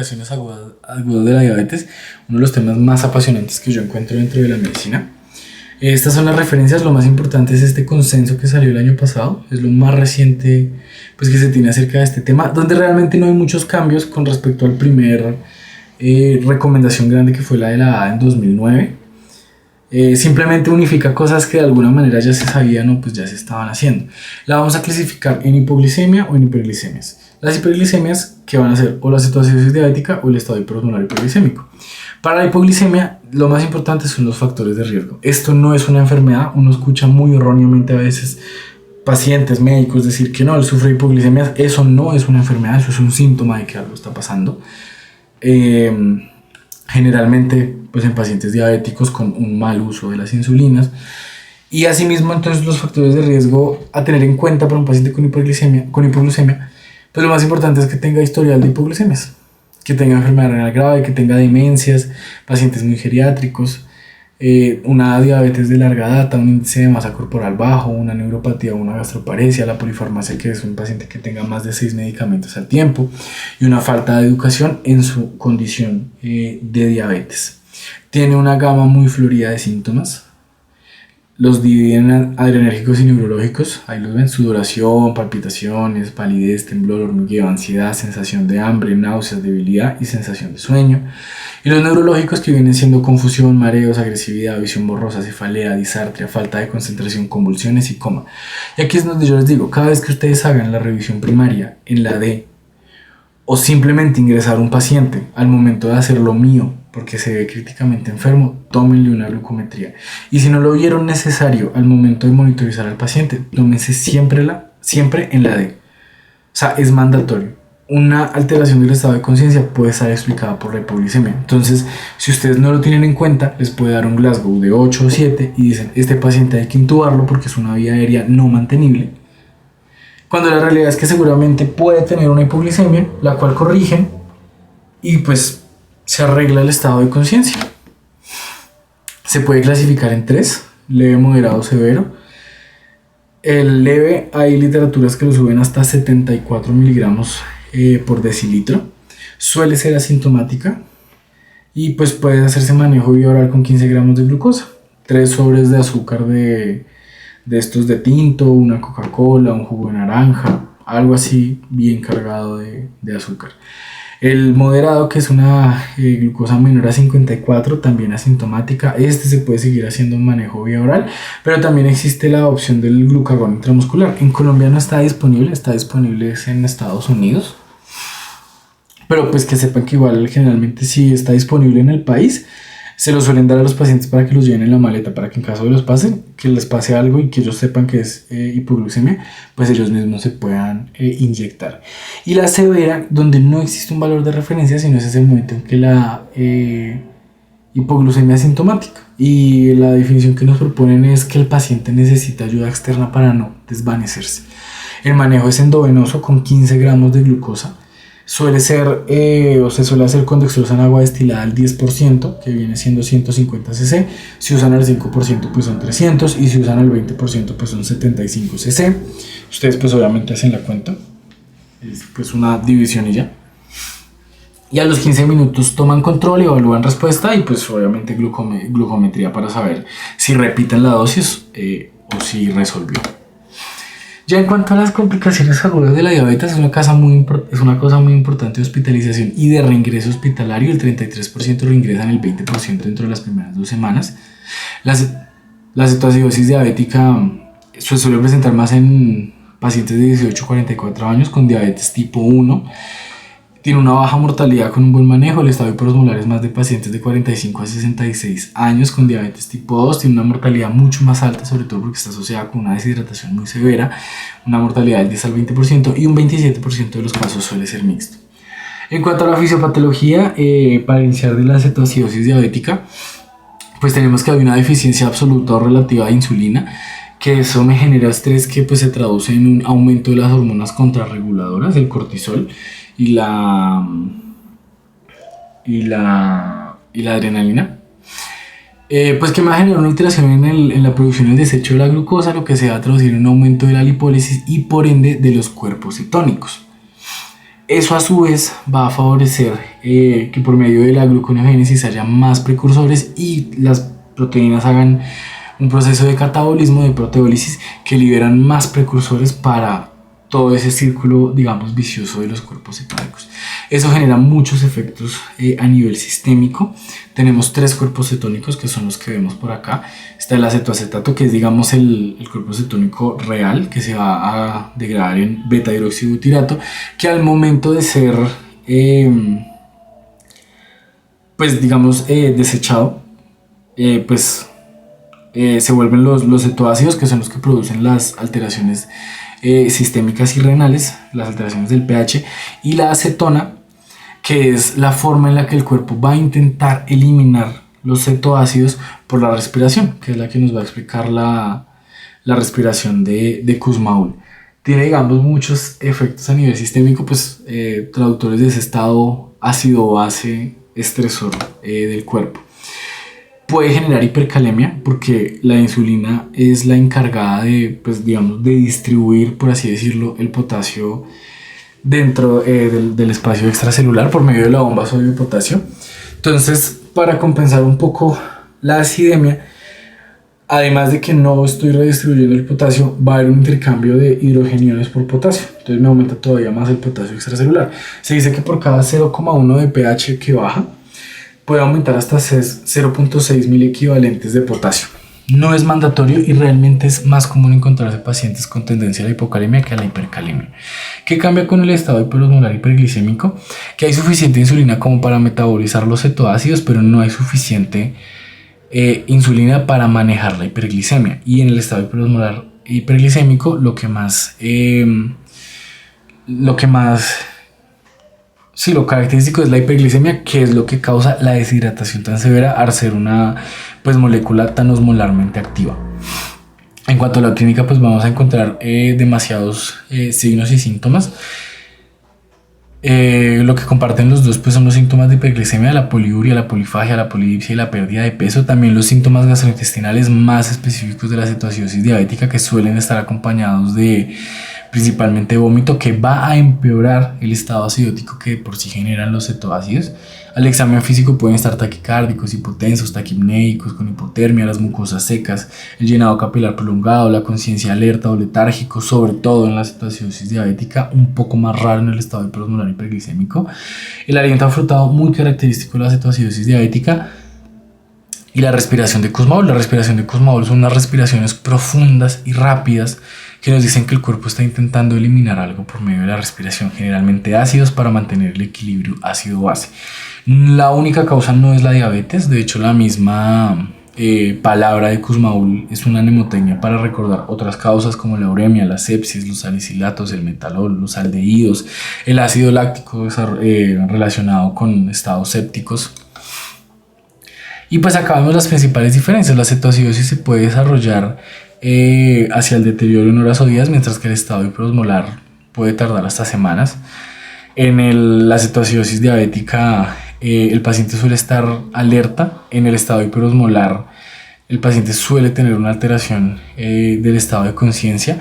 complicaciones agudas de la diabetes, uno de los temas más apasionantes que yo encuentro dentro de la medicina. Estas son las referencias. Lo más importante es este consenso que salió el año pasado, es lo más reciente pues, que se tiene acerca de este tema, donde realmente no hay muchos cambios con respecto al primer recomendación grande que fue la de la ADA en 2009. Simplemente unifica cosas que de alguna manera ya se sabían o pues ya se estaban haciendo. La vamos a clasificar en hipoglicemia o en hiperglicemias. Las hiperglicemias que van a ser o la cetoacidosis diabética o el estado hiperpulmonar hiperglicémico. Para la hipoglicemia lo más importante son los factores de riesgo. Esto no es una enfermedad. Uno escucha muy erróneamente a veces pacientes médicos decir que no, él sufre hipoglicemia. Eso no es una enfermedad, eso es un síntoma de que algo está pasando. Generalmente pues en pacientes diabéticos con un mal uso de las insulinas. Y asimismo entonces los factores de riesgo a tener en cuenta para un paciente con hipoglucemia, pues lo más importante es que tenga historial de hipoglucemias, que tenga enfermedad renal grave, que tenga demencias, pacientes muy geriátricos, una diabetes de larga data, un índice de masa corporal bajo, una neuropatía o una gastroparesia, la polifarmacia, que es un paciente que tenga más de 6 medicamentos al tiempo, y una falta de educación en su condición de diabetes. Tiene una gama muy florida de síntomas. Los dividen en adrenérgicos y neurológicos. Ahí los ven: sudoración, palpitaciones, palidez, temblor, hormigueo, ansiedad, sensación de hambre, náuseas, debilidad y sensación de sueño. Y los neurológicos, que vienen siendo confusión, mareos, agresividad, visión borrosa, cefalea, disartria, falta de concentración, convulsiones y coma. Y aquí es donde yo les digo, cada vez que ustedes hagan la revisión primaria en la D, o simplemente ingresar un paciente al momento de hacer lo mío porque se ve críticamente enfermo, tómenle una glucometría. Y si no lo vieron necesario al momento de monitorizar al paciente, tómense siempre en la D. O sea, es mandatorio. Una alteración del estado de conciencia puede estar explicada por la hipoglicemia. Entonces, si ustedes no lo tienen en cuenta, les puede dar un Glasgow de 8 o 7 y dicen, este paciente hay que intubarlo porque es una vía aérea no mantenible. Cuando la realidad es que seguramente puede tener una hipoglicemia, la cual corrigen y pues se arregla el estado de conciencia. Se puede clasificar en 3, leve, moderado, severo. El leve, hay literaturas que lo suben hasta 74 miligramos por decilitro. Suele ser asintomática y pues puede hacerse manejo vía oral con 15 gramos de glucosa, 3 sobres de azúcar de estos de tinto, una Coca-Cola, un jugo de naranja, algo así bien cargado de azúcar. El moderado, que es una glucosa menor a 54, también asintomática. Se puede seguir haciendo un manejo vía oral, pero también existe la opción del glucagón intramuscular. En Colombia no está disponible en Estados Unidos. Pero pues que sepan que igual generalmente sí está disponible en el país. Se lo suelen dar a los pacientes para que los lleven en la maleta, para que en caso de que les pase algo y que ellos sepan que es hipoglucemia, pues ellos mismos se puedan inyectar. Y la severa, donde no existe un valor de referencia, sino es ese momento en que la hipoglucemia es sintomática. Y la definición que nos proponen es que el paciente necesita ayuda externa para no desvanecerse. El manejo es endovenoso con 15 gramos de glucosa. Se suele hacer con dextrosa en agua destilada al 10%, que viene siendo 150 cc. Si usan al 5% pues son 300, y si usan al 20% pues son 75 cc. Ustedes pues obviamente hacen la cuenta, es pues una división y ya. Y a los 15 minutos toman control y evalúan respuesta, y pues obviamente glucometría para saber si repiten la dosis o si resolvió. Ya en cuanto a las complicaciones agudas de la diabetes, es una cosa muy importante de hospitalización y de reingreso hospitalario. El 33% reingresan, el 20% dentro de las primeras 2 semanas. La cetoacidosis diabética se suele presentar más en pacientes de 18 a 44 años con diabetes tipo 1. Tiene una baja mortalidad con un buen manejo. El estado hiperosmolar es más de pacientes de 45 a 66 años con diabetes tipo 2. Tiene una mortalidad mucho más alta, sobre todo porque está asociada con una deshidratación muy severa, una mortalidad del 10 al 20%, y un 27% de los casos suele ser mixto. En cuanto a la fisiopatología, para iniciar de la cetoacidosis diabética, pues tenemos que hay una deficiencia absoluta o relativa de insulina, que eso me genera estrés que pues se traduce en un aumento de las hormonas contrarreguladoras, el cortisol y la adrenalina, pues que me va a generar una alteración en la producción y el desecho de la glucosa, lo que se va a traducir en un aumento de la lipólisis y por ende de los cuerpos cetónicos. Eso a su vez va a favorecer que por medio de la gluconeogénesis haya más precursores y las proteínas hagan un proceso de catabolismo, de proteólisis, que liberan más precursores para todo ese círculo, digamos, vicioso de los cuerpos cetónicos. Eso genera muchos efectos a nivel sistémico. Tenemos 3 cuerpos cetónicos que son los que vemos por acá. Está el acetoacetato, que es, digamos, el cuerpo cetónico real, que se va a degradar en beta hidroxibutirato, que al momento de ser, pues, digamos, desechado, se vuelven los cetoácidos, que son los que producen las alteraciones sistémicas y renales, las alteraciones del pH, y la acetona, que es la forma en la que el cuerpo va a intentar eliminar los cetoácidos por la respiración, que es la que nos va a explicar la respiración de Kussmaul. Tiene, digamos, muchos efectos a nivel sistémico, pues traductores de ese estado ácido-base estresor del cuerpo. Puede generar hipercalemia porque la insulina es la encargada de, pues, digamos, de distribuir, por así decirlo, el potasio dentro del espacio extracelular por medio de la bomba sodio-potasio. Entonces, para compensar un poco la acidemia, además de que no estoy redistribuyendo el potasio, va a haber un intercambio de hidrogeniones por potasio. Entonces me aumenta todavía más el potasio extracelular. Se dice que por cada 0,1 de pH que baja, puede aumentar hasta 0,6 mil equivalentes de potasio. No es mandatorio y realmente es más común encontrarse pacientes con tendencia a la hipocalemia que a la hipercalemia. ¿Qué cambia con el estado hiperosmolar hiperglicémico? Que hay suficiente insulina como para metabolizar los cetoácidos, pero no hay suficiente insulina para manejar la hiperglicemia. Y en el estado hiperosmolar hiperglicémico lo característico es la hiperglicemia, que es lo que causa la deshidratación tan severa al ser una, pues, molécula tan osmolarmente activa. En cuanto a la clínica, pues vamos a encontrar demasiados signos y síntomas. Lo que comparten los dos, pues, son los síntomas de hiperglicemia, la poliuria, la polifagia, la polidipsia y la pérdida de peso. También los síntomas gastrointestinales más específicos de la cetoacidosis diabética, que suelen estar acompañados de principalmente vómito, que va a empeorar el estado acidótico que por sí generan los cetoácidos. Al examen físico pueden estar taquicárdicos, hipotensos, taquipnéicos, con hipotermia, las mucosas secas, el llenado capilar prolongado, la conciencia alerta o letárgico, sobre todo en la cetoacidosis diabética, un poco más raro en el estado hiperosmolar hiperglicémico. El aliento afrutado, muy característico de la cetoacidosis diabética. Y la respiración de Kussmaul. La respiración de Kussmaul son unas respiraciones profundas y rápidas que nos dicen que el cuerpo está intentando eliminar algo por medio de la respiración, generalmente ácidos, para mantener el equilibrio ácido-base. La única causa no es la diabetes, de hecho la misma palabra de Kussmaul es una mnemotecnia para recordar otras causas como la uremia, la sepsis, los salicilatos, el metalol, los aldehídos, el ácido láctico relacionado con estados sépticos. Y pues acá vemos las principales diferencias. La cetoacidosis se puede desarrollar hacia el deterioro en horas o días, mientras que el estado hiperosmolar puede tardar hasta semanas. En la cetoacidosis diabética el paciente suele estar alerta. En el estado hiperosmolar el paciente suele tener una alteración del estado de conciencia,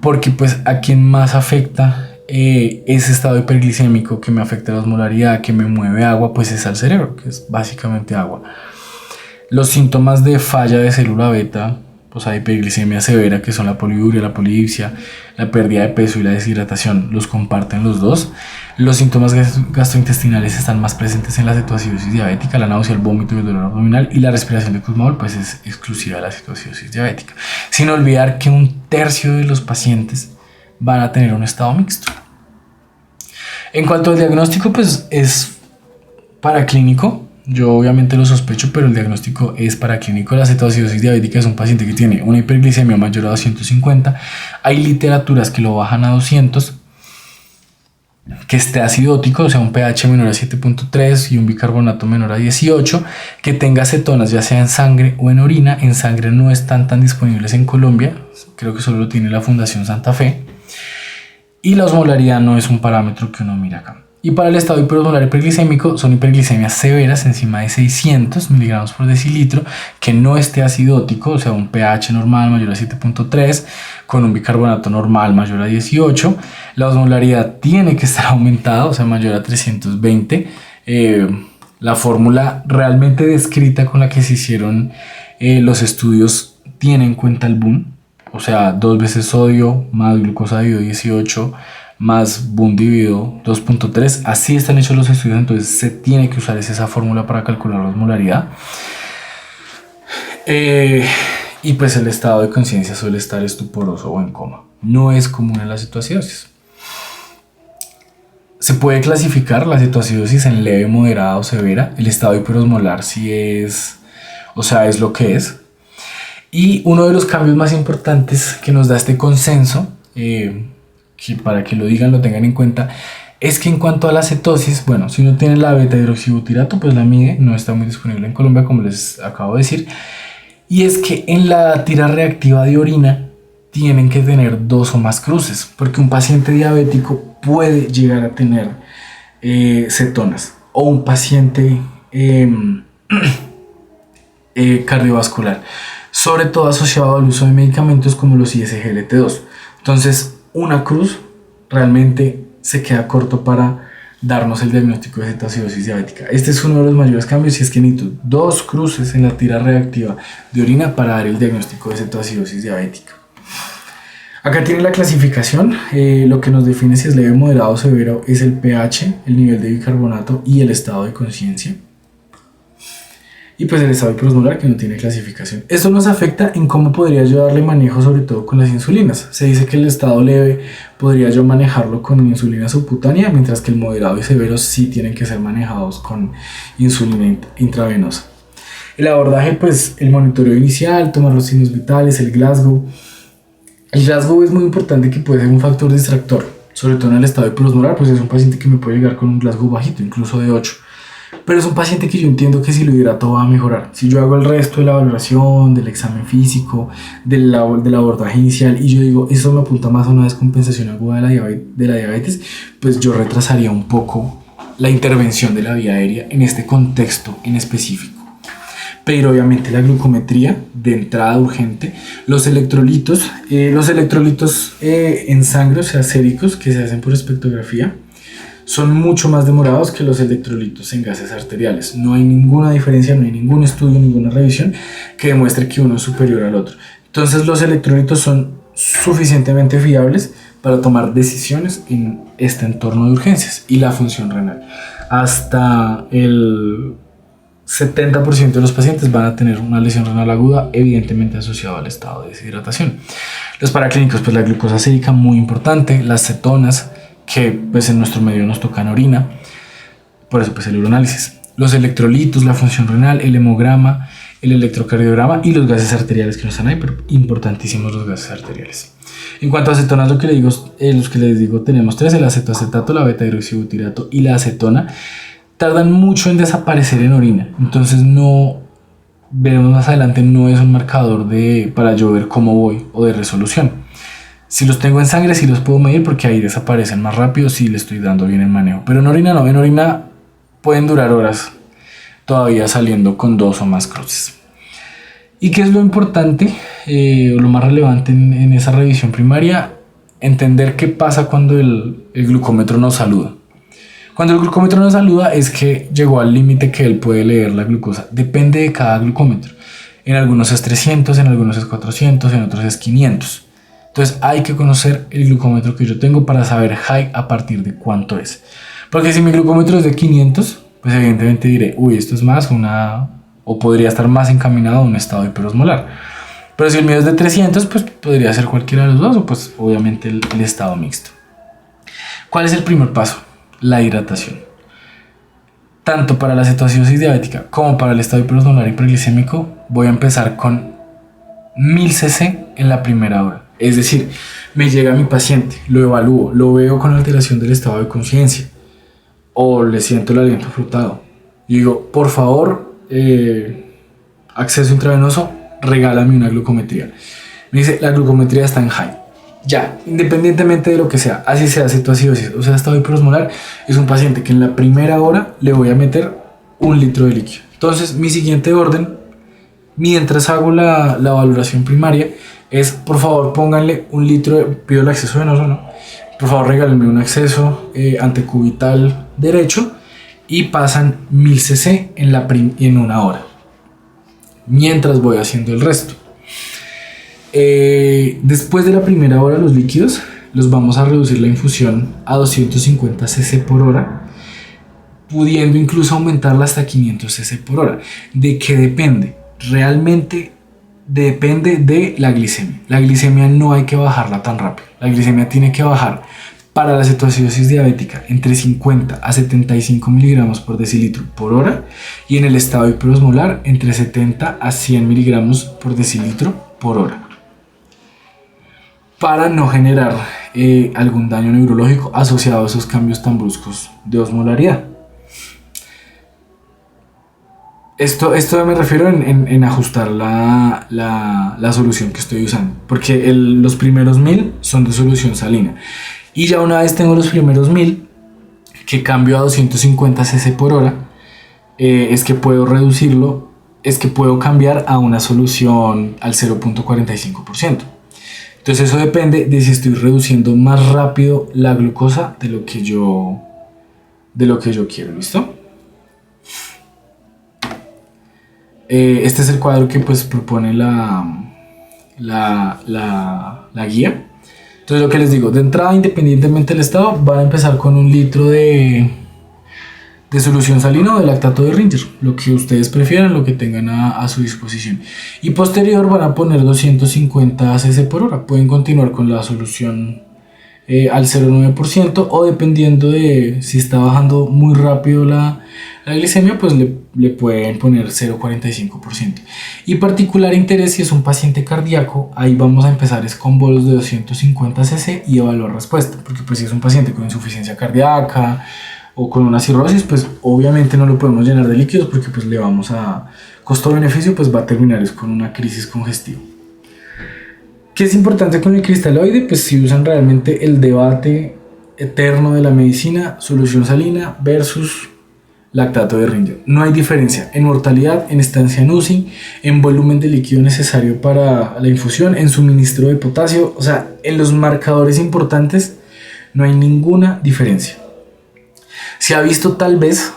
porque pues a quien más afecta ese estado hiperglicémico, que me afecta la osmolaridad, que me mueve agua, pues es al cerebro, que es básicamente agua. Los síntomas de falla de célula beta, pues hay hiperglicemia severa, que son la poliuria, la polidipsia, la pérdida de peso y la deshidratación, los comparten los dos. Los síntomas gastrointestinales están más presentes en la cetoacidosis diabética, la náusea, el vómito y el dolor abdominal, y la respiración de Kussmaul pues es exclusiva de la cetoacidosis diabética. Sin olvidar que 1/3 de los pacientes van a tener un estado mixto. En cuanto al diagnóstico, pues es paraclínico. Yo obviamente lo sospecho, pero el diagnóstico es paraclínico. La cetoacidosis diabética es un paciente que tiene una hiperglicemia mayor a 250. Hay literaturas que lo bajan a 200. Que esté acidótico, o sea, un pH menor a 7.3 y un bicarbonato menor a 18. Que tenga cetonas, ya sea en sangre o en orina. En sangre no están tan disponibles en Colombia. Creo que solo lo tiene la Fundación Santa Fe. Y la osmolaridad no es un parámetro que uno mira acá. Y para el estado hiperosmolar hiperglicémico son hiperglicemias severas encima de 600 miligramos por decilitro, que no esté acidótico, o sea, un pH normal mayor a 7.3, con un bicarbonato normal mayor a 18. La osmolaridad tiene que estar aumentada, o sea, mayor a 320. La fórmula realmente descrita con la que se hicieron los estudios tiene en cuenta el BUN, o sea, 2 veces sodio más glucosa dividido 18 más BUN dividido 2.3. Así están hechos los estudios, entonces se tiene que usar esa fórmula para calcular la osmolaridad. Y pues el estado de conciencia suele estar estuporoso o en coma. No es común en la cetoacidosis. Se puede clasificar la cetoacidosis en leve, moderada o severa. El estado hiperosmolar sí es, o sea, es lo que es. Y uno de los cambios más importantes que nos da este consenso, que para que lo digan, lo tengan en cuenta, es que en cuanto a la cetosis, bueno, si uno tiene la beta-hidroxibutirato, pues la mide, no está muy disponible en Colombia, como les acabo de decir. Y es que en la tira reactiva de orina tienen que tener 2 o más cruces, porque un paciente diabético puede llegar a tener cetonas, o un paciente cardiovascular, sobre todo asociado al uso de medicamentos como los ISGLT2. Entonces, una cruz realmente se queda corto para darnos el diagnóstico de cetoacidosis diabética. Este es uno de los mayores cambios, y es que necesito 2 cruces en la tira reactiva de orina para dar el diagnóstico de cetoacidosis diabética. Acá tiene la clasificación. Lo que nos define si es leve, moderado o severo es el pH, el nivel de bicarbonato y el estado de conciencia. Y pues el estado hiperosmolar, que no tiene clasificación. Esto nos afecta en cómo podría yo darle manejo, sobre todo con las insulinas. Se dice que el estado leve podría yo manejarlo con insulina subcutánea, mientras que el moderado y severo sí tienen que ser manejados con insulina intravenosa. El abordaje, pues el monitoreo inicial, tomar los signos vitales, el Glasgow. El Glasgow es muy importante, que puede ser un factor distractor, sobre todo en el estado hiperosmolar, pues es un paciente que me puede llegar con un Glasgow bajito, incluso de 8. Pero es un paciente que yo entiendo que si lo hidrato va a mejorar. Si yo hago el resto de la valoración, del examen físico, del abordaje inicial, y yo digo, eso me apunta más a una descompensación aguda de la diabetes, pues yo retrasaría un poco la intervención de la vía aérea en este contexto en específico. Pero obviamente la glucometría de entrada urgente, los electrolitos en sangre, o sea, séricos, que se hacen por espectrografía, son mucho más demorados que los electrolitos en gases arteriales. No hay ninguna diferencia, no hay ningún estudio, ninguna revisión que demuestre que uno es superior al otro. Entonces los electrolitos son suficientemente fiables para tomar decisiones en este entorno de urgencias. Y la función renal. Hasta el 70% de los pacientes van a tener una lesión renal aguda, evidentemente asociada al estado de deshidratación. Los paraclínicos, pues la glucosa sérica, muy importante, las cetonas, que pues en nuestro medio nos tocan orina, por eso pues el uroanálisis, los electrolitos, la función renal, el hemograma, el electrocardiograma y los gases arteriales que no están ahí, pero importantísimos los gases arteriales. En cuanto a cetonas, los que les digo, tenemos 3: el acetoacetato, la beta-hidroxibutirato y la acetona. Tardan mucho en desaparecer en orina, entonces no, veremos más adelante, no es un marcador para yo ver cómo voy o de resolución. Si los tengo en sangre sí los puedo medir, porque ahí desaparecen más rápido si le estoy dando bien el manejo. Pero en orina no, en orina pueden durar horas todavía saliendo con 2 o más cruces. ¿Y qué es lo importante o lo más relevante en esa revisión primaria? Entender qué pasa cuando el glucómetro nos saluda. Cuando el glucómetro nos saluda es que llegó al límite que él puede leer la glucosa. Depende de cada glucómetro. En algunos es 300, en algunos es 400, en otros es 500. Entonces hay que conocer el glucómetro que yo tengo para saber high a partir de cuánto es. Porque si mi glucómetro es de 500, pues evidentemente diré, uy, esto es más o podría estar más encaminado a un estado hiperosmolar. Pero si el mío es de 300, pues podría ser cualquiera de los dos, o pues obviamente el estado mixto. ¿Cuál es el primer paso? La hidratación. Tanto para la cetoacidosis diabética como para el estado hiperosmolar hiperglicémico, voy a empezar con 1000 cc en la primera hora. Es decir, me llega mi paciente, lo evalúo, lo veo con alteración del estado de conciencia o le siento el aliento frutado. Yo digo, por favor, acceso intravenoso, regálame una glucometría. Me dice, la glucometría está en high. Ya, independientemente de lo que sea, así sea cetoacidosis o sea estado hiperosmolar, es un paciente que en la primera hora le voy a meter 1 litro de líquido. Entonces, mi siguiente orden, mientras hago la valoración primaria, es por favor pónganle 1 litro, pido el acceso venoso, ¿no? Por favor regálenme un acceso antecubital derecho y pasan 1000 cc en 1 hora, mientras voy haciendo el resto. Después de la primera hora los líquidos los vamos a reducir la infusión a 250 cc por hora, pudiendo incluso aumentarla hasta 500 cc por hora. ¿De qué depende? Realmente depende de la glicemia. La glicemia no hay que bajarla tan rápido. La glicemia tiene que bajar para la cetoacidosis diabética entre 50 a 75 miligramos por decilitro por hora, y en el estado hiperosmolar entre 70 a 100 miligramos por decilitro por hora, para no generar algún daño neurológico asociado a esos cambios tan bruscos de osmolaridad. Esto me refiero en ajustar la solución que estoy usando, porque los primeros 1000 son de solución salina, y ya una vez tengo los primeros 1000 que cambio a 250 cc por hora, es que puedo reducirlo, es que puedo cambiar a una solución al 0.45%. Entonces eso depende de si estoy reduciendo más rápido la glucosa de lo que yo quiero. ¿Listo? Este es el cuadro que pues propone la guía. Entonces lo que les digo, de entrada, independientemente del estado, van a empezar con 1 litro de solución salina o de lactato de Ringer, lo que ustedes prefieran, lo que tengan a su disposición, y posterior van a poner 250 cc por hora. Pueden continuar con la solución al 0.9%, o dependiendo de si está bajando muy rápido la glicemia, pues le pueden poner 0.45%. Y particular interés si es un paciente cardíaco, ahí vamos a empezar es con bolos de 250 cc y evaluar respuesta, porque pues si es un paciente con insuficiencia cardíaca o con una cirrosis, pues obviamente no lo podemos llenar de líquidos, porque pues le vamos a costo-beneficio, pues va a terminar es con una crisis congestiva. ¿Qué es importante con el cristaloide? Pues si usan realmente el debate eterno de la medicina, solución salina versus lactato de Ringer. No hay diferencia en mortalidad, en estancia en UCI, en volumen de líquido necesario para la infusión, en suministro de potasio, o sea, en los marcadores importantes no hay ninguna diferencia. Se ha visto tal vez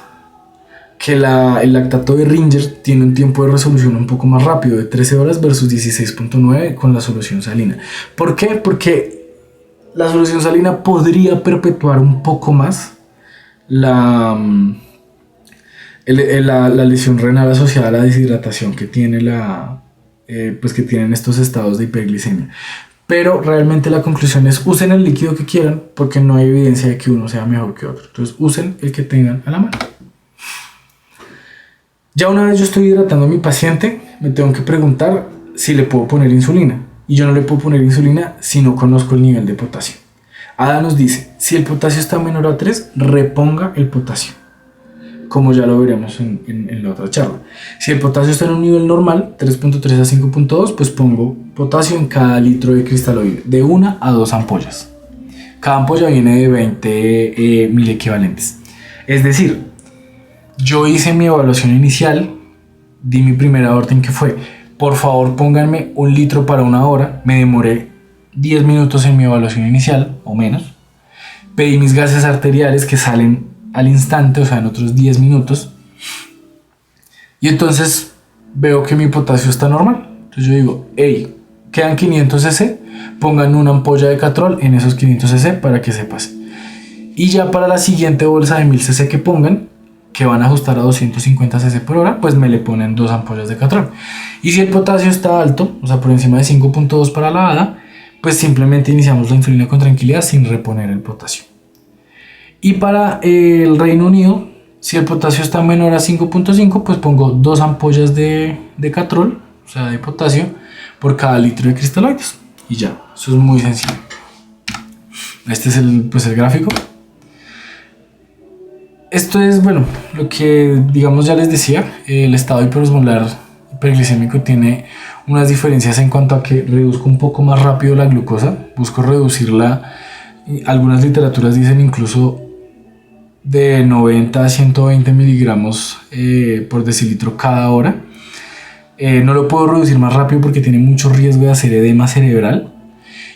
que el lactato de Ringer tiene un tiempo de resolución un poco más rápido, de 13 horas versus 16.9 con la solución salina. ¿Por qué? Porque la solución salina podría perpetuar un poco más la lesión renal asociada a la deshidratación que tiene que tienen estos estados de hiperglicemia. Pero realmente la conclusión es: usen el líquido que quieran, porque no hay evidencia de que uno sea mejor que otro. Entonces usen el que tengan a la mano. Ya una vez yo estoy hidratando a mi paciente, me tengo que preguntar si le puedo poner insulina. Y yo no le puedo poner insulina si no conozco el nivel de potasio. Ada nos dice: si el potasio está menor a 3, reponga el potasio, como ya lo veremos en la otra charla. Si el potasio está en un nivel normal, 3.3 a 5.2, pues pongo potasio en cada litro de cristaloide, de 1 a 2 ampollas. Cada ampolla viene de 20 mil equivalentes. Es decir, yo hice mi evaluación inicial, di mi primera orden que fue: por favor pónganme 1 litro para 1 hora. Me demoré 10 minutos en mi evaluación inicial, o menos. Pedí mis gases arteriales que salen al instante, o sea en otros 10 minutos. Y entonces veo que mi potasio está normal. Entonces yo digo: hey, quedan 500 cc, pongan una ampolla de Catrol en esos 500 cc para que se pase. Y ya para la siguiente bolsa de 1000 cc que pongan, que van a ajustar a 250 cc por hora, pues me le ponen 2 ampollas de Catrol. Y si el potasio está alto, o sea por encima de 5.2 para la ADA, pues simplemente iniciamos la insulina con tranquilidad sin reponer el potasio. Y para el Reino Unido, si el potasio está menor a 5.5, pues pongo 2 ampollas de Catrol, o sea de potasio, por cada litro de cristaloides. Y ya, eso es muy sencillo. Este es el gráfico. Esto es, bueno, lo que digamos ya les decía, el estado hiperosmolar hiperglicémico tiene unas diferencias en cuanto a que reduzco un poco más rápido la glucosa, busco reducirla, algunas literaturas dicen incluso de 90 a 120 miligramos por decilitro cada hora. No lo puedo reducir más rápido porque tiene mucho riesgo de hacer edema cerebral.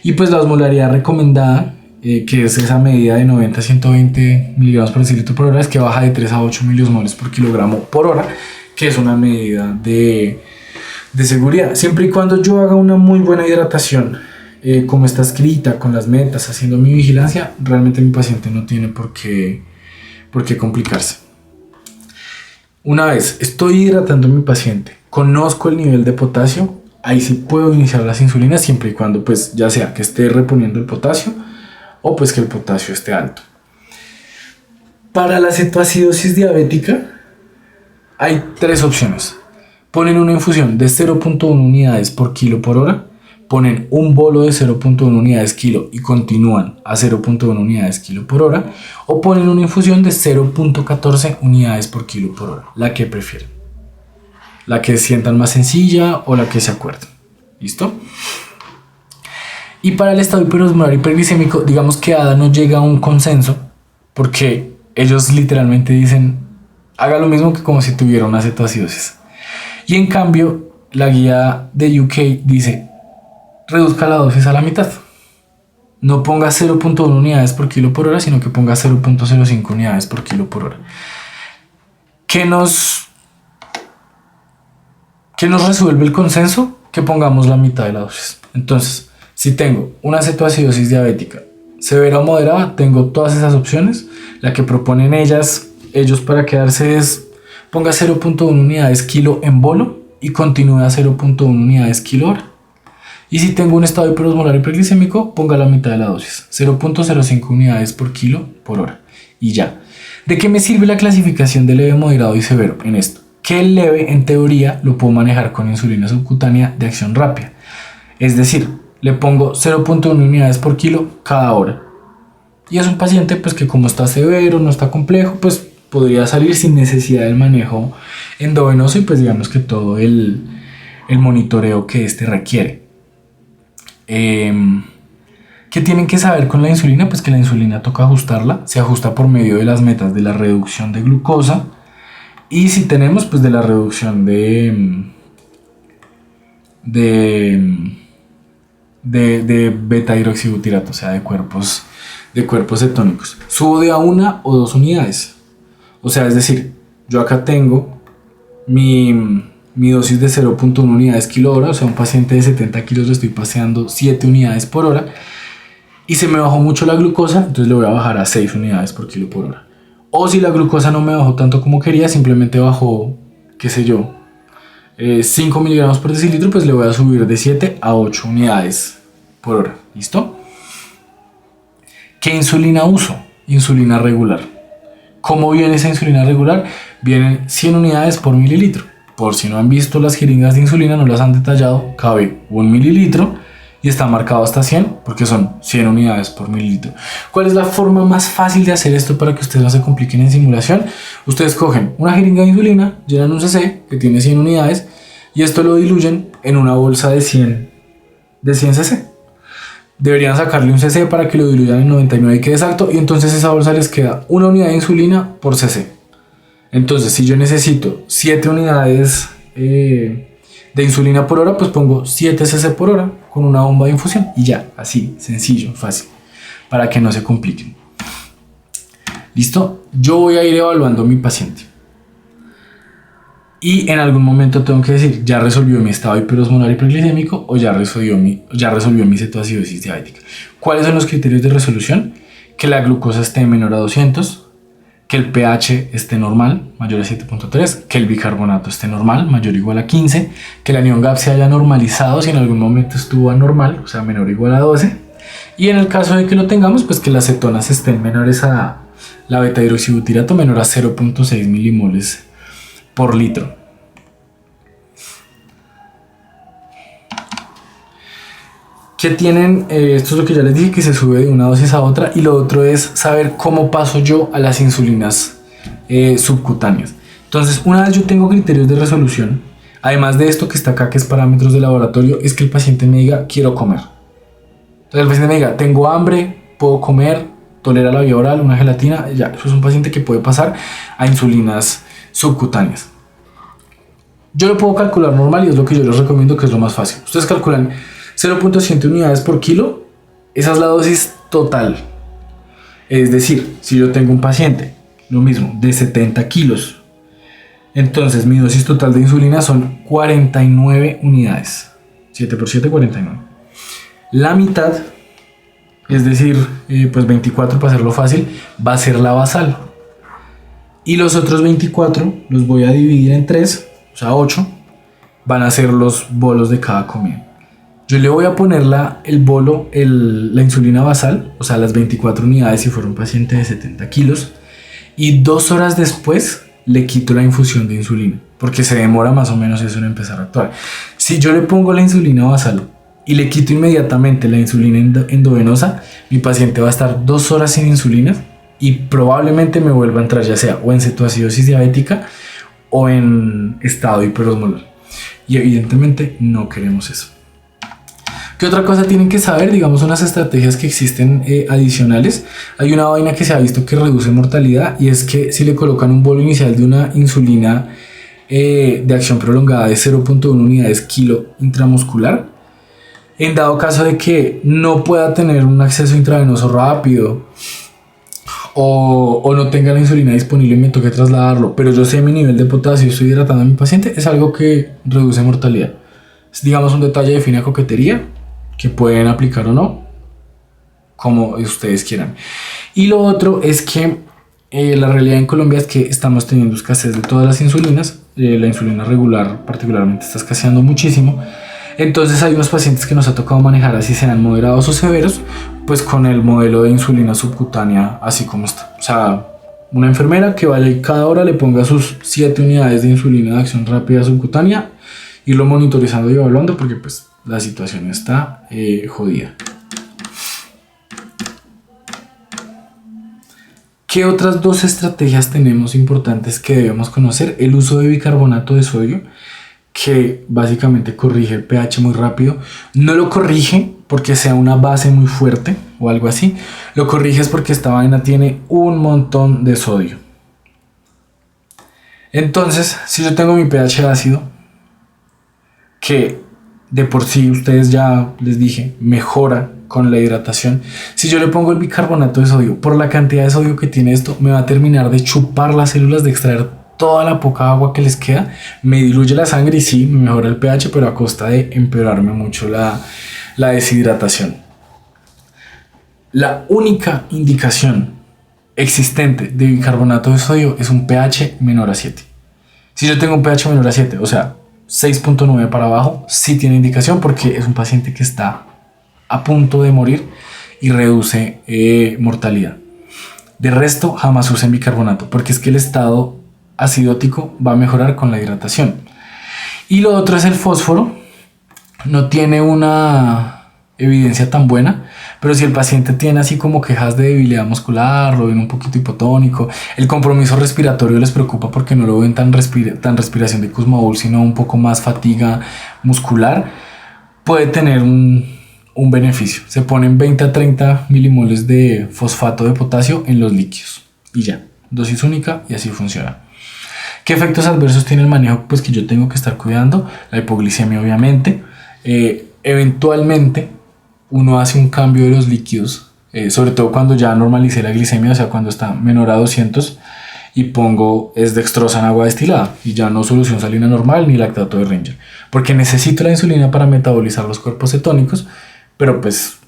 Y pues la osmolaridad recomendada, que es esa medida de 90 a 120 miligramos por decilitro por hora, es que baja de 3 a 8 miliosmoles por kilogramo por hora, que es una medida de seguridad. Siempre y cuando yo haga una muy buena hidratación, como está escrita, con las metas, haciendo mi vigilancia, realmente mi paciente no tiene por qué complicarse. Una vez estoy hidratando a mi paciente, conozco el nivel de potasio, ahí sí puedo iniciar las insulinas siempre y cuando pues ya sea que esté reponiendo el potasio o pues que el potasio esté alto. Para la cetoacidosis diabética hay 3 opciones. Ponen una infusión de 0.1 unidades por kilo por hora, ponen un bolo de 0.1 unidades kilo y continúan a 0.1 unidades kilo por hora, o ponen una infusión de 0.14 unidades por kilo por hora, la que prefieren, la que sientan más sencilla o la que se acuerden. ¿Listo? Y para el estado hiperosmolar hiperglicémico, digamos que ADA no llega a un consenso porque ellos literalmente dicen haga lo mismo que como si tuviera una cetoacidosis. Y en cambio, la guía de UK dice reduzca la dosis a la mitad. No ponga 0.1 unidades por kilo por hora, sino que ponga 0.05 unidades por kilo por hora. ¿Qué nos resuelve el consenso? Que pongamos la mitad de la dosis. Entonces, si tengo una cetoacidosis diabética severa o moderada, tengo todas esas opciones. La que proponen ellos para quedarse es ponga 0.1 unidades kilo en bolo y continúe a 0.1 unidades kilo hora. Y si tengo un estado hiperosmolar hiperglicémico, ponga la mitad de la dosis, 0.05 unidades por kilo por hora. Y ya. ¿De qué me sirve la clasificación de leve, moderado y severo en esto? Que el leve, en teoría, lo puedo manejar con insulina subcutánea de acción rápida. Es decir, le pongo 0.1 unidades por kilo cada hora. Y es un paciente pues que como está severo, no está complejo, pues podría salir sin necesidad del manejo endovenoso y pues digamos que todo el monitoreo que este requiere. ¿Qué tienen que saber con la insulina? Pues que la insulina toca ajustarla, se ajusta por medio de las metas de la reducción de glucosa y si tenemos pues de la reducción de beta hidroxibutirato, o sea de cuerpos cetónicos. Subo de a 1 o 2 unidades, o sea, es decir, yo acá tengo mi dosis de 0.1 unidades kilo hora, o sea, un paciente de 70 kilos le estoy paseando 7 unidades por hora y se me bajó mucho la glucosa, entonces le voy a bajar a 6 unidades por kilo por hora. O si la glucosa no me bajó tanto como quería, simplemente bajó, qué sé yo, 5 miligramos por decilitro, pues le voy a subir de 7 a 8 unidades por hora. ¿Listo? ¿Qué insulina uso? Insulina regular. ¿Cómo viene esa insulina regular? Vienen 100 unidades por mililitro. Por si no han visto las jeringas de insulina, no las han detallado, cabe 1 mililitro y está marcado hasta 100 porque son 100 unidades por mililitro. ¿Cuál es la forma más fácil de hacer esto para que ustedes no se compliquen en simulación? Ustedes cogen una jeringa de insulina, llenan un cc que tiene 100 unidades y esto lo diluyen en una bolsa de 100 cc. Deberían sacarle un cc para que lo diluyan en 99 y quede exacto, y entonces esa bolsa les queda una unidad de insulina por cc. Entonces, si yo necesito 7 unidades de insulina por hora, pues pongo 7 cc por hora con una bomba de infusión y ya, así, sencillo, fácil, para que no se compliquen. ¿Listo? Yo voy a ir evaluando a mi paciente. Y en algún momento tengo que decir, ya resolvió mi estado hiperosmolar hiperglicémico o ya resolvió mi cetoacidosis diabética. ¿Cuáles son los criterios de resolución? Que la glucosa esté menor a 200, que el pH esté normal, mayor a 7.3, que el bicarbonato esté normal, mayor o igual a 15, que el anión GAP se haya normalizado si en algún momento estuvo anormal, o sea, menor o igual a 12, y en el caso de que lo tengamos, pues que las cetonas estén menores a la beta hidroxibutirato, menor a 0.6 milimoles por litro. ¿Qué tienen? Esto es lo que ya les dije, que se sube de una dosis a otra, y lo otro es saber cómo paso yo a las insulinas subcutáneas. Entonces, una vez yo tengo criterios de resolución, Además de esto que está acá, que es parámetros de laboratorio, es que el paciente me diga, quiero comer. Entonces el paciente me diga, tengo hambre, puedo comer, tolera la vía oral, una gelatina, ya, eso es un paciente que puede pasar a insulinas subcutáneas. Yo lo puedo calcular normal y es lo que yo les recomiendo, que es lo más fácil. Ustedes calculan 0.100 unidades por kilo, esa es la dosis total. Es decir, si yo tengo un paciente, lo mismo, de 70 kilos, entonces mi dosis total de insulina son 49 unidades. 7 por 7, 49. La mitad, es decir, pues 24 para hacerlo fácil, va a ser la basal. Y los otros 24 los voy a dividir en 3, o sea 8, van a ser los bolos de cada comida. Yo le voy a poner la insulina basal, o sea las 24 unidades si fuera un paciente de 70 kilos, y 2 horas después le quito la infusión de insulina, porque se demora más o menos eso en empezar a actuar. Si yo le pongo la insulina basal y le quito inmediatamente la insulina endovenosa, mi paciente va a estar 2 horas sin insulina y probablemente me vuelva a entrar ya sea o en cetoacidosis diabética o en estado hiperosmolar. Y evidentemente no queremos eso. ¿Qué otra cosa tienen que saber? Digamos unas estrategias que existen adicionales. Hay una vaina que se ha visto que reduce mortalidad y es que si le colocan un bolo inicial de una insulina de acción prolongada de 0.1 unidades kilo intramuscular, en dado caso de que no pueda tener un acceso intravenoso rápido o no tenga la insulina disponible y me toque trasladarlo, pero yo sé mi nivel de potasio y estoy hidratando a mi paciente, es algo que reduce mortalidad. Es, digamos, un detalle de fina coquetería que pueden aplicar o no, como ustedes quieran. Y lo otro es que la realidad en Colombia es que estamos teniendo escasez de todas las insulinas. La insulina regular particularmente está escaseando muchísimo. Entonces hay unos pacientes que nos ha tocado manejar, así sean moderados o severos, pues con el modelo de insulina subcutánea así como está. O sea, una enfermera que vaya y cada hora le ponga sus 7 unidades de insulina de acción rápida subcutánea, irlo monitorizando y evaluando porque pues la situación está jodida. ¿Qué otras 2 estrategias tenemos importantes que debemos conocer? El uso de bicarbonato de sodio, que básicamente corrige el pH muy rápido. No lo corrige porque sea una base muy fuerte o algo así. Lo corrige es porque esta vaina tiene un montón de sodio. Entonces, si yo tengo mi pH ácido, que de por sí ustedes ya les dije, mejora con la hidratación. Si yo le pongo el bicarbonato de sodio, por la cantidad de sodio que tiene esto, me va a terminar de chupar las células, de extraer toda la poca agua que les queda, me diluye la sangre y sí, me mejora el pH, pero a costa de empeorarme mucho la deshidratación. La única indicación existente de bicarbonato de sodio es un pH menor a 7. Si yo tengo un pH menor a 7, o sea, 6.9 para abajo, sí tiene indicación porque es un paciente que está a punto de morir y reduce mortalidad. De resto, jamás usen bicarbonato porque es que el estado acidótico va a mejorar con la hidratación. Y lo otro es el fósforo. No tiene una evidencia tan buena, pero si el paciente tiene así como quejas de debilidad muscular, lo ven un poquito hipotónico, el compromiso respiratorio les preocupa porque no lo ven tan respiración de Kussmaul, sino un poco más fatiga muscular, puede tener un beneficio. Se ponen 20 a 30 milimoles de fosfato de potasio en los líquidos y ya, dosis única y así funciona. ¿Qué efectos adversos tiene el manejo? Pues que yo tengo que estar cuidando. La hipoglicemia, obviamente. Eventualmente uno hace un cambio de los líquidos, sobre todo cuando ya normalicé la glicemia, o sea, cuando está menor a 200 y pongo dextrosa en agua destilada y ya no solución salina normal ni lactato de Ringer, porque necesito la insulina para metabolizar los cuerpos cetónicos, pero pues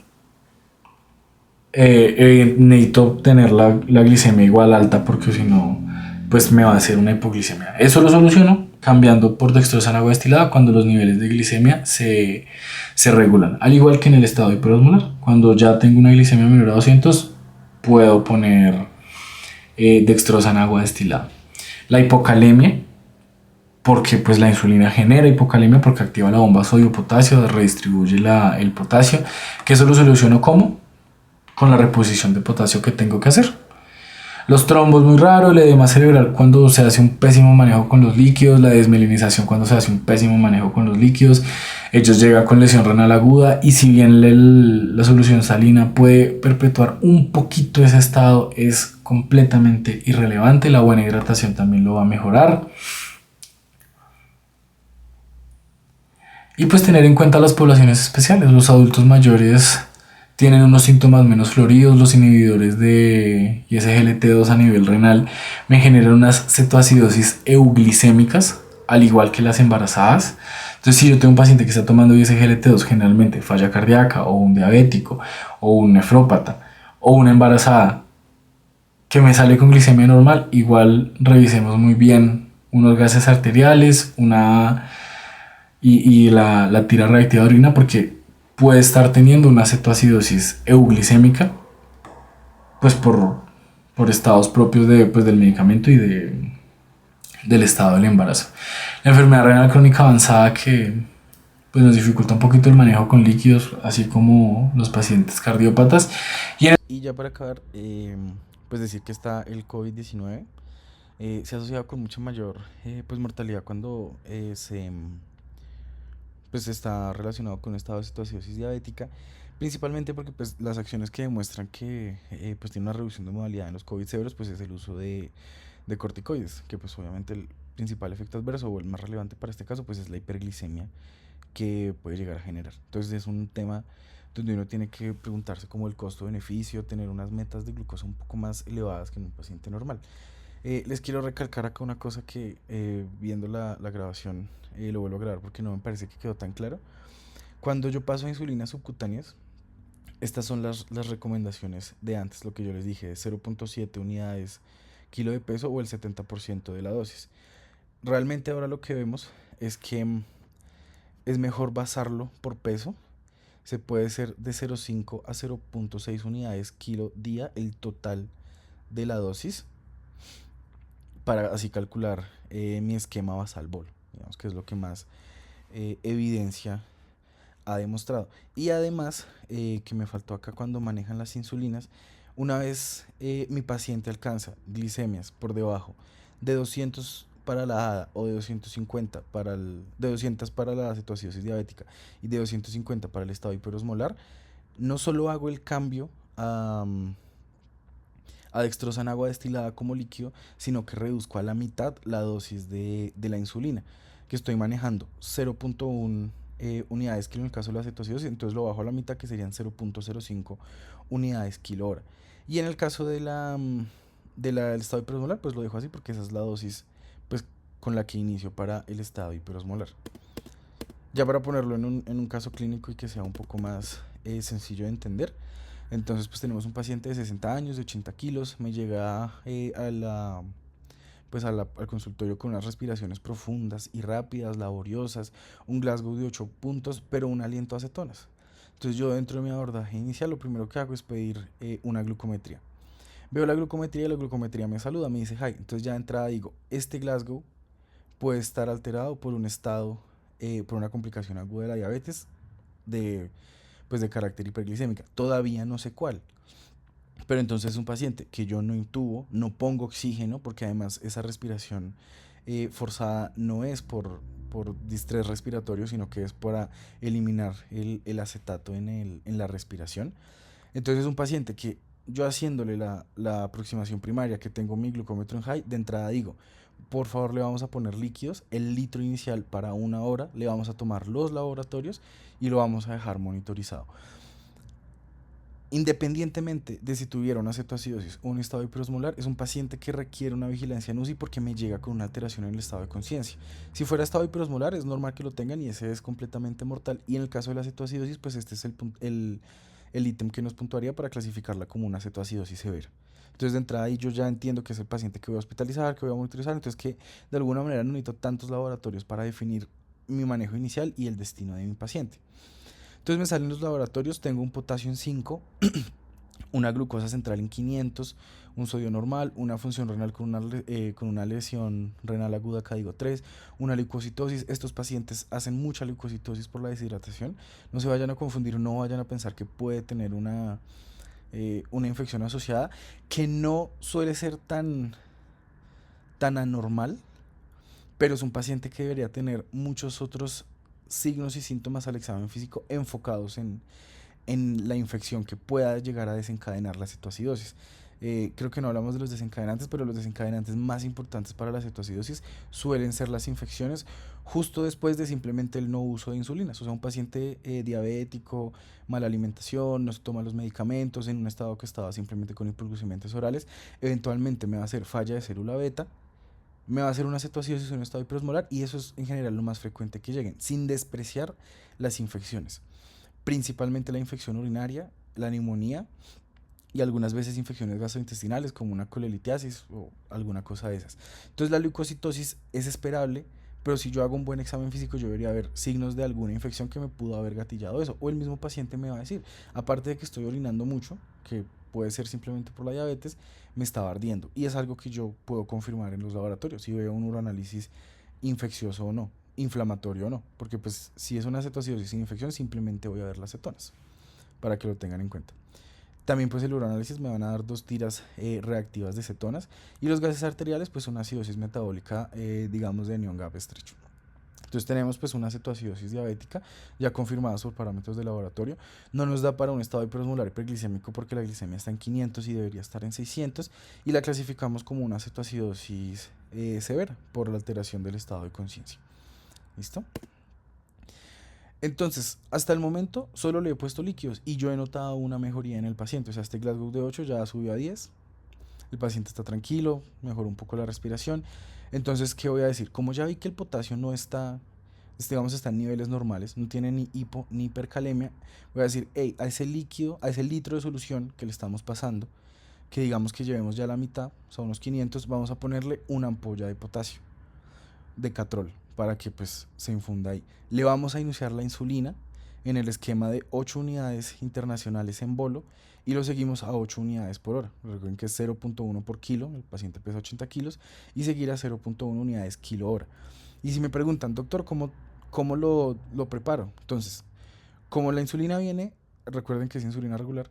necesito tener la glicemia igual alta porque si no pues me va a hacer una hipoglicemia. Eso lo soluciono cambiando por dextrosa en agua destilada cuando los niveles de glicemia se regulan. Al igual que en el estado hiperosmolar, cuando ya tengo una glicemia menor a 200, puedo poner dextrosa en agua destilada. La hipocalemia, porque pues la insulina genera hipocalemia porque activa la bomba sodio-potasio, redistribuye el potasio, que eso lo soluciono ¿cómo? Con la reposición de potasio que tengo que hacer. Los trombos muy raro, el edema cerebral cuando se hace un pésimo manejo con los líquidos, la desmelinización cuando se hace un pésimo manejo con los líquidos. Ellos llegan con lesión renal aguda y si bien la solución salina puede perpetuar un poquito ese estado, es completamente irrelevante. La buena hidratación también lo va a mejorar. Y pues tener en cuenta las poblaciones especiales. Los adultos mayores tienen unos síntomas menos floridos. Los inhibidores de ISGLT2 a nivel renal me generan unas cetoacidosis euglicémicas, al igual que las embarazadas. Entonces, si yo tengo un paciente que está tomando ISGLT2, generalmente falla cardíaca, o un diabético, o un nefrópata, o una embarazada, que me sale con glicemia normal, igual revisemos muy bien unos gases arteriales, y la tira reactiva de orina, porque puede estar teniendo una cetoacidosis euglicémica, pues por estados propios pues, del medicamento y del estado del embarazo. La enfermedad renal crónica avanzada que pues, nos dificulta un poquito el manejo con líquidos, así como los pacientes cardiópatas. Y ya para acabar, pues decir que está el COVID-19 se ha asociado con mucha mayor pues mortalidad cuando pues está relacionado con un estado de cetoacidosis diabética, principalmente porque pues las acciones que demuestran que pues tiene una reducción de modalidad en los COVID severos pues es el uso de corticoides, que pues obviamente el principal efecto adverso o el más relevante para este caso pues es la hiperglicemia que puede llegar a generar. Entonces es un tema donde uno tiene que preguntarse como el costo-beneficio, tener unas metas de glucosa un poco más elevadas que en un paciente normal. Les quiero recalcar acá una cosa que viendo la grabación lo vuelvo a grabar porque no me parece que quedó tan claro. Cuando yo paso a insulinas subcutáneas, estas son las recomendaciones de antes, lo que yo les dije, de 0.7 unidades kilo de peso o el 70% de la dosis. Realmente ahora lo que vemos es que es mejor basarlo por peso. Se puede ser de 0.5 a 0.6 unidades kilo día el total de la dosis para así calcular mi esquema basal bol, digamos que es lo que más evidencia ha demostrado. Y además, que me faltó acá cuando manejan las insulinas, una vez mi paciente alcanza glicemias por debajo de 200 para la ADA o de 250 de 200 para la cetoacidosis diabética y de 250 para el estado hiperosmolar, no solo hago el cambio a dextrosa en agua destilada como líquido, sino que reduzco a la mitad la dosis de la insulina, que estoy manejando 0.1 unidades kilo en el caso de la cetoacidosis, entonces lo bajo a la mitad que serían 0.05 unidades kilo hora. Y en el caso del estado hiperosmolar, pues lo dejo así porque esa es la dosis pues, con la que inicio para el estado hiperosmolar. Ya para ponerlo en un caso clínico y que sea un poco más sencillo de entender, entonces pues tenemos un paciente de 60 años, de 80 kilos, me llega al consultorio con unas respiraciones profundas y rápidas, laboriosas, un Glasgow de 8 puntos, pero un aliento a acetonas. Entonces yo dentro de mi abordaje inicial lo primero que hago es pedir una glucometría. Veo la glucometría y la glucometría me saluda, me dice hi. Entonces ya de entrada digo, este Glasgow puede estar alterado por un estado, por una complicación aguda de la diabetes de carácter hiperglicémica. Todavía no sé cuál. Pero entonces es un paciente que yo no intubo, no pongo oxígeno, porque además esa respiración forzada no es por distrés respiratorio, sino que es para eliminar el acetato en la respiración. Entonces es un paciente que yo haciéndole la aproximación primaria, que tengo mi glucómetro en high, de entrada digo, por favor le vamos a poner líquidos, el litro inicial para 1 hora, le vamos a tomar los laboratorios y lo vamos a dejar monitorizado. Independientemente de si tuviera una cetoacidosis o un estado hiperosmolar, es un paciente que requiere una vigilancia en UCI porque me llega con una alteración en el estado de conciencia. Si fuera estado hiperosmolar, es normal que lo tengan y ese es completamente mortal. Y en el caso de la cetoacidosis, pues este es el ítem que nos puntuaría para clasificarla como una cetoacidosis severa. Entonces, de entrada ahí yo ya entiendo que es el paciente que voy a hospitalizar, que voy a monitorizar, entonces que de alguna manera no necesito tantos laboratorios para definir mi manejo inicial y el destino de mi paciente. Entonces me salen los laboratorios, tengo un potasio en 5, una glucosa central en 500, un sodio normal, una función renal con una lesión renal aguda, acá digo 3, una leucocitosis. Estos pacientes hacen mucha leucocitosis por la deshidratación. No se vayan a confundir, no vayan a pensar que puede tener una infección asociada que no suele ser tan anormal, pero es un paciente que debería tener muchos otros signos y síntomas al examen físico enfocados en la infección que pueda llegar a desencadenar la cetoacidosis. Creo que no hablamos de los desencadenantes, pero los desencadenantes más importantes para la cetoacidosis suelen ser las infecciones justo después de simplemente el no uso de insulinas. O sea, un paciente diabético, mala alimentación, no se toma los medicamentos, en un estado que estaba simplemente con hipoglucemiantes orales, eventualmente me va a hacer falla de célula beta, me va a hacer una cetoacidosis en un estado hiperosmolar, y eso es en general lo más frecuente que lleguen, sin despreciar las infecciones, principalmente la infección urinaria, la neumonía y algunas veces infecciones gastrointestinales como una colelitiasis o alguna cosa de esas. Entonces la leucocitosis es esperable, pero si yo hago un buen examen físico yo debería ver signos de alguna infección que me pudo haber gatillado eso. O el mismo paciente me va a decir, aparte de que estoy orinando mucho, que puede ser simplemente por la diabetes, me estaba ardiendo. Y es algo que yo puedo confirmar en los laboratorios, si veo un uroanálisis infeccioso o no, inflamatorio o no. Porque pues si es una cetoacidosis sin infección, simplemente voy a ver las cetonas, para que lo tengan en cuenta. También pues el uroanálisis me van a dar 2 tiras reactivas de cetonas, y los gases arteriales pues una acidosis metabólica digamos de anión gap estrecho. Entonces tenemos pues una cetoacidosis diabética ya confirmada por parámetros de laboratorio. No nos da para un estado hiperosmolar hiperglicémico porque la glicemia está en 500 y debería estar en 600, y la clasificamos como una cetoacidosis severa por la alteración del estado de conciencia. ¿Listo? Entonces, hasta el momento solo le he puesto líquidos y yo he notado una mejoría en el paciente. O sea, este Glasgow de 8 ya subió a 10. El paciente está tranquilo, mejoró un poco la respiración. Entonces, ¿qué voy a decir? Como ya vi que el potasio no está, digamos, está en niveles normales, no tiene ni hipo ni hipercalemia, voy a decir, hey, a ese líquido, a ese litro de solución que le estamos pasando, que digamos que llevemos ya la mitad, o sea, unos 500, vamos a ponerle una ampolla de potasio, de Catrol, para que pues se infunda ahí. Le vamos a iniciar la insulina en el esquema de 8 unidades internacionales en bolo, y lo seguimos a 8 unidades por hora. Recuerden que es 0.1 por kilo, el paciente pesa 80 kilos, y seguir a 0.1 unidades kilo hora. Y si me preguntan, doctor, ¿cómo lo preparo? Entonces, como la insulina viene, recuerden que es insulina regular,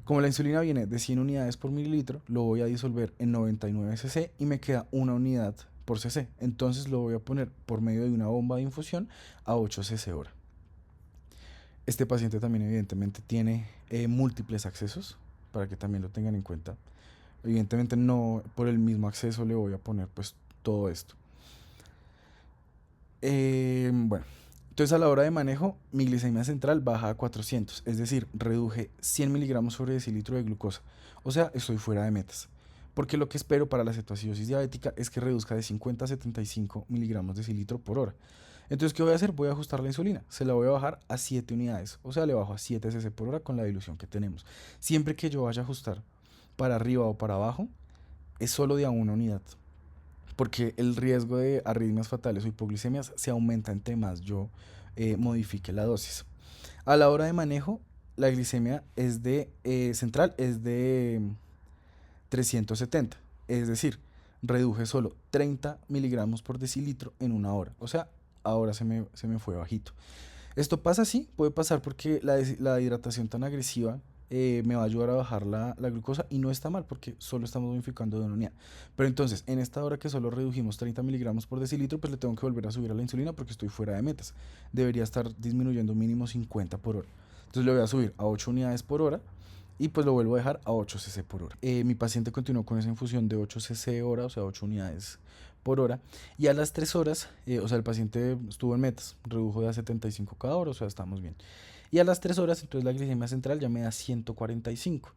como la insulina viene de 100 unidades por mililitro, lo voy a disolver en 99 cc y me queda una unidad por cc. Entonces lo voy a poner por medio de una bomba de infusión a 8 cc hora. Este paciente también evidentemente tiene múltiples accesos, para que también lo tengan en cuenta. Evidentemente no por el mismo acceso le voy a poner pues todo esto. Bueno, entonces a la hora de manejo mi glicemia central baja a 400, es decir, reduje 100 miligramos sobre decilitro de glucosa. O sea, estoy fuera de metas. Porque lo que espero para la cetoacidosis diabética es que reduzca de 50 a 75 miligramos decilitro por hora. Entonces, ¿qué voy a hacer? Voy a ajustar la insulina. Se la voy a bajar a 7 unidades. O sea, le bajo a 7 cc por hora con la dilución que tenemos. Siempre que yo vaya a ajustar para arriba o para abajo, es solo de a una unidad. Porque el riesgo de arritmias fatales o hipoglicemias se aumenta entre más yo modifique la dosis. A la hora de manejo, la glicemia es de central es de 370. Es decir, reduje solo 30 miligramos por decilitro en una hora. O sea, ahora se me fue bajito. Esto pasa, sí, puede pasar porque la hidratación tan agresiva me va a ayudar a bajar la glucosa, y no está mal porque solo estamos modificando de una unidad. Pero entonces, en esta hora que solo redujimos 30 miligramos por decilitro, pues le tengo que volver a subir a la insulina porque estoy fuera de metas. Debería estar disminuyendo mínimo 50 por hora. Entonces le voy a subir a 8 unidades por hora y pues lo vuelvo a dejar a 8 cc por hora. Mi paciente continuó con esa infusión de 8 cc hora, o sea, 8 unidades por hora. Y a las 3 horas, o sea, el paciente estuvo en metas, redujo de a 75 cada hora, o sea, estamos bien. Y a las 3 horas, entonces la glicemia central ya me da 145.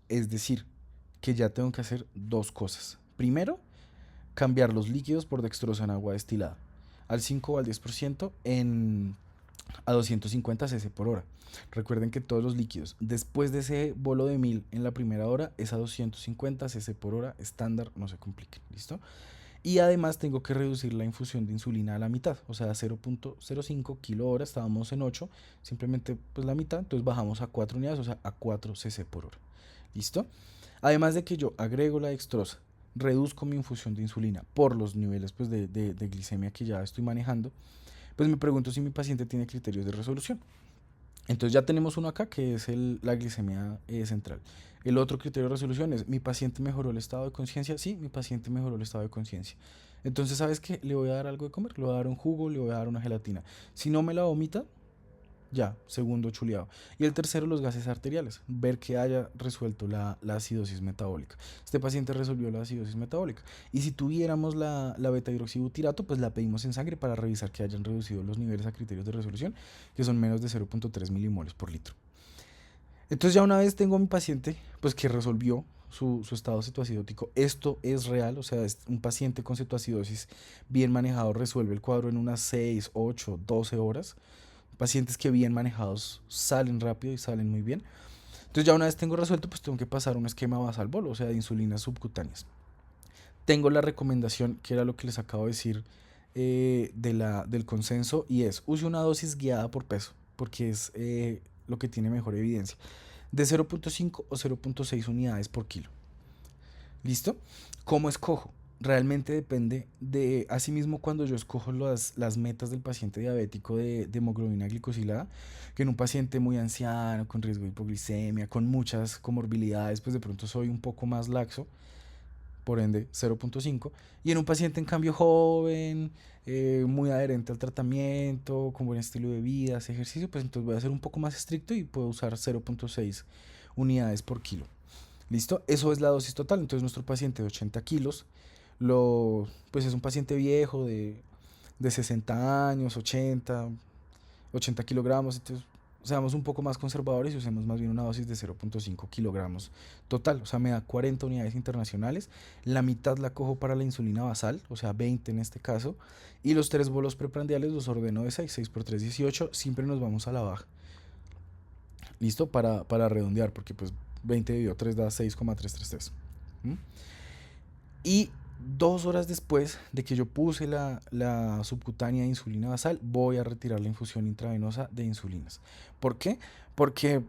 Es decir, que ya tengo que hacer 2 cosas. Primero, cambiar los líquidos por dextrosa en agua destilada, al 5 o al 10% a 250 cc por hora. Recuerden que todos los líquidos, después de ese bolo de 1000 en la primera hora, es a 250 cc por hora estándar, no se compliquen, ¿listo? Y además tengo que reducir la infusión de insulina a la mitad, o sea, a 0.05 kilo hora, estábamos en 8, simplemente pues la mitad, entonces bajamos a 4 unidades, o sea, a 4 cc por hora, ¿listo? Además de que yo agrego la dextrosa, reduzco mi infusión de insulina por los niveles pues, de glicemia que ya estoy manejando, pues me pregunto si mi paciente tiene criterios de resolución. Entonces ya tenemos uno acá que es la glicemia central. El otro criterio de resolución es, ¿mi paciente mejoró el estado de conciencia? Sí, mi paciente mejoró el estado de conciencia. Entonces, ¿sabes qué? Le voy a dar algo de comer, le voy a dar un jugo, le voy a dar una gelatina. Si no me la vomita, ya, segundo chuleado. Y el tercero, los gases arteriales. Ver que haya resuelto la acidosis metabólica. Este paciente resolvió la acidosis metabólica. Y si tuviéramos la beta-hidroxibutirato, pues la pedimos en sangre para revisar que hayan reducido los niveles a criterios de resolución, que son menos de 0.3 milimoles por litro. Entonces ya una vez tengo a mi paciente, pues que resolvió su estado cetoacidótico, esto es real, o sea, es un paciente con cetoacidosis bien manejado resuelve el cuadro en unas 6, 8, 12 horas. Pacientes que bien manejados salen rápido y salen muy bien. Entonces ya una vez tengo resuelto, pues tengo que pasar un esquema basal bolo, o sea, de insulinas subcutáneas. Tengo la recomendación, que era lo que les acabo de decir, del consenso, y es, use una dosis guiada por peso, porque es lo que tiene mejor evidencia, de 0.5 o 0.6 unidades por kilo. ¿Listo? ¿Cómo escojo? Realmente depende de, asimismo, cuando yo escojo las metas del paciente diabético de hemoglobina glicosilada, que en un paciente muy anciano, con riesgo de hipoglicemia, con muchas comorbilidades, pues de pronto soy un poco más laxo, por ende 0.5, y en un paciente en cambio joven, muy adherente al tratamiento, con buen estilo de vida, hace ejercicio, pues entonces voy a ser un poco más estricto y puedo usar 0.6 unidades por kilo. ¿Listo? Eso es la dosis total. Entonces nuestro paciente de 80 kilos, pues es un paciente viejo de 60 años, 80 kilogramos. Entonces seamos un poco más conservadores y usemos más bien una dosis de 0.5 kilogramos total. O sea, me da 40 unidades internacionales. La mitad la cojo para la insulina basal, o sea, 20 en este caso. Y los 3 bolos preprandiales los ordeno de 6 por 3, 18. Siempre nos vamos a la baja. ¿Listo? Para redondear, porque pues 20 dividido 3 da 6,333. ¿Mm? Y 2 horas después de que yo puse la subcutánea de insulina basal, voy a retirar la infusión intravenosa de insulinas. ¿Por qué? Porque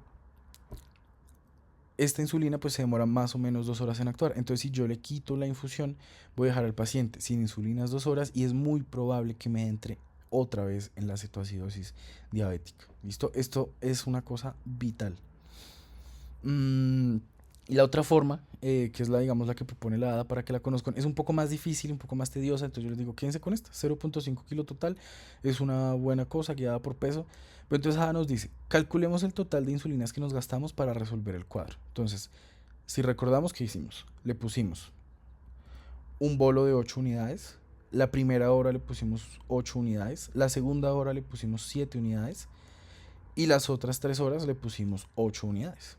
esta insulina pues se demora más o menos 2 horas en actuar. Entonces si yo le quito la infusión, voy a dejar al paciente sin insulinas 2 horas y es muy probable que me entre otra vez en la cetoacidosis diabética. ¿Listo? Esto es una cosa vital. Y la otra forma, que es digamos, la que propone la ADA para que la conozcan, es un poco más difícil, un poco más tediosa, entonces yo les digo, quédense con esta, 0.5 kilo total, es una buena cosa, guiada por peso, pero entonces ADA nos dice, calculemos el total de insulinas que nos gastamos para resolver el cuadro. Entonces, si recordamos que hicimos, le pusimos un bolo de 8 unidades, la primera hora le pusimos 8 unidades, la segunda hora le pusimos 7 unidades, y las otras 3 horas le pusimos 8 unidades.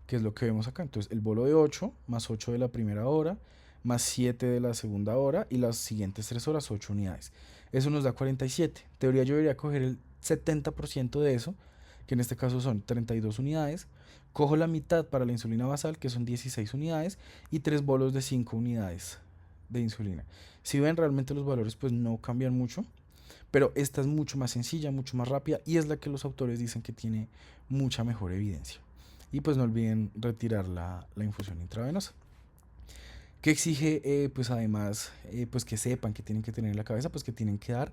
Que es lo que vemos acá. Entonces el bolo de 8 más 8 de la primera hora más 7 de la segunda hora y las siguientes 3 horas 8 unidades. Eso nos da 47. En teoría yo debería coger el 70% de eso, que en este caso son 32 unidades. Cojo la mitad para la insulina basal, que son 16 unidades, y 3 bolos de 5 unidades de insulina. Si ven, realmente los valores pues no cambian mucho, pero esta es mucho más sencilla, mucho más rápida y es la que los autores dicen que tiene mucha mejor evidencia. Y pues no olviden retirar la infusión intravenosa. Que exige, pues además, pues que sepan que tienen que tener en la cabeza, pues que tienen que dar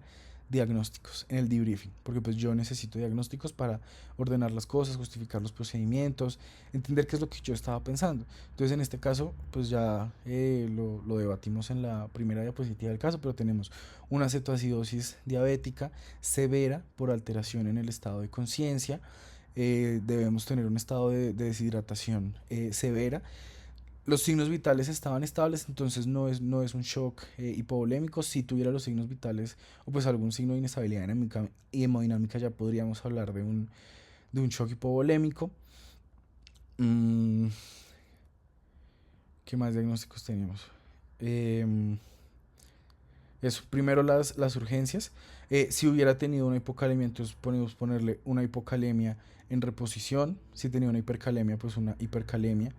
diagnósticos en el debriefing, porque pues yo necesito diagnósticos para ordenar las cosas, justificar los procedimientos, entender qué es lo que yo estaba pensando. Entonces en este caso, pues ya lo debatimos en la primera diapositiva del caso, pero tenemos una cetoacidosis diabética severa por alteración en el estado de conciencia. Debemos tener un estado de deshidratación severa. Los signos vitales estaban estables, entonces no es un shock hipovolémico. Si tuviera los signos vitales o pues algún signo de inestabilidad dinámica y hemodinámica, ya podríamos hablar de un shock hipovolémico. ¿Qué más diagnósticos tenemos? Eso, primero las urgencias. Si hubiera tenido una hipocalemia, entonces podemos ponerle una hipocalemia en reposición. Si tenía una hipercalemia, pues una hipercalemia.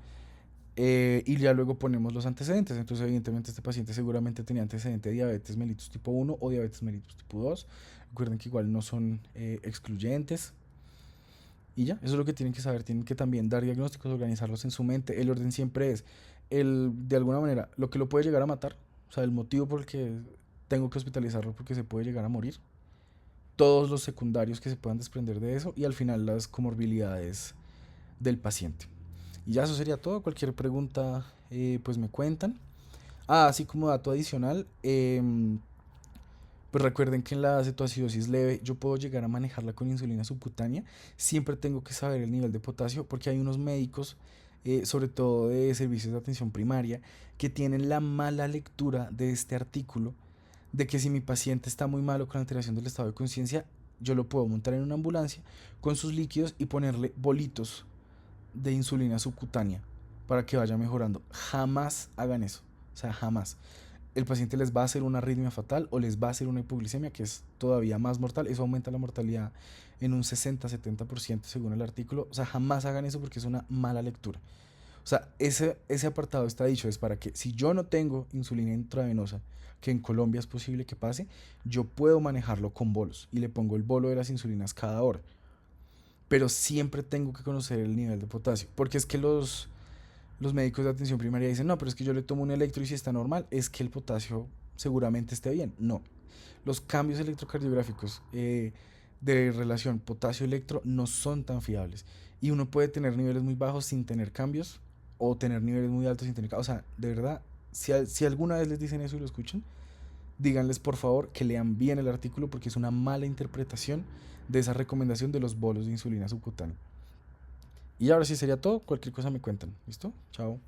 Y ya luego ponemos los antecedentes. Entonces, evidentemente, este paciente seguramente tenía antecedente de diabetes mellitus tipo 1 o diabetes mellitus tipo 2. Recuerden que igual no son excluyentes. Y ya, eso es lo que tienen que saber. Tienen que también dar diagnósticos, organizarlos en su mente. El orden siempre es, de alguna manera, lo que lo puede llegar a matar. O sea, el motivo por el que tengo que hospitalizarlo porque se puede llegar a morir. todos los secundarios que se puedan desprender de eso y al final las comorbilidades del paciente. Y ya eso sería todo. Cualquier pregunta, pues me cuentan. Así como dato adicional, pues recuerden que en la cetoacidosis leve yo puedo llegar a manejarla con insulina subcutánea. Siempre tengo que saber el nivel de potasio porque hay unos médicos, sobre todo de servicios de atención primaria, que tienen la mala lectura de este artículo, de que si mi paciente está muy malo con alteración del estado de conciencia, yo lo puedo montar en una ambulancia con sus líquidos y ponerle bolitos de insulina subcutánea para que vaya mejorando. Jamás hagan eso, o sea, jamás. El paciente les va a hacer una arritmia fatal o les va a hacer una hipoglicemia que es todavía más mortal. Eso aumenta la mortalidad en un 60-70% según el artículo. O sea, jamás hagan eso porque es una mala lectura. O sea, ese apartado está dicho, es para que si yo no tengo insulina intravenosa, que en Colombia es posible que pase, yo puedo manejarlo con bolos y le pongo el bolo de las insulinas cada hora. Pero siempre tengo que conocer el nivel de potasio, porque es que los médicos de atención primaria dicen, no, pero es que yo le tomo un electro y si está normal, es que el potasio seguramente esté bien. No, los cambios electrocardiográficos de relación potasio-electro no son tan fiables. Y uno puede tener niveles muy bajos sin tener cambios o tener niveles muy altos sin tener cambios. O sea, de verdad, si alguna vez les dicen eso y lo escuchan, díganles por favor que lean bien el artículo porque es una mala interpretación de esa recomendación de los bolos de insulina subcutánea. Y ahora sí sería todo. Cualquier cosa me cuentan. ¿Listo? Chao.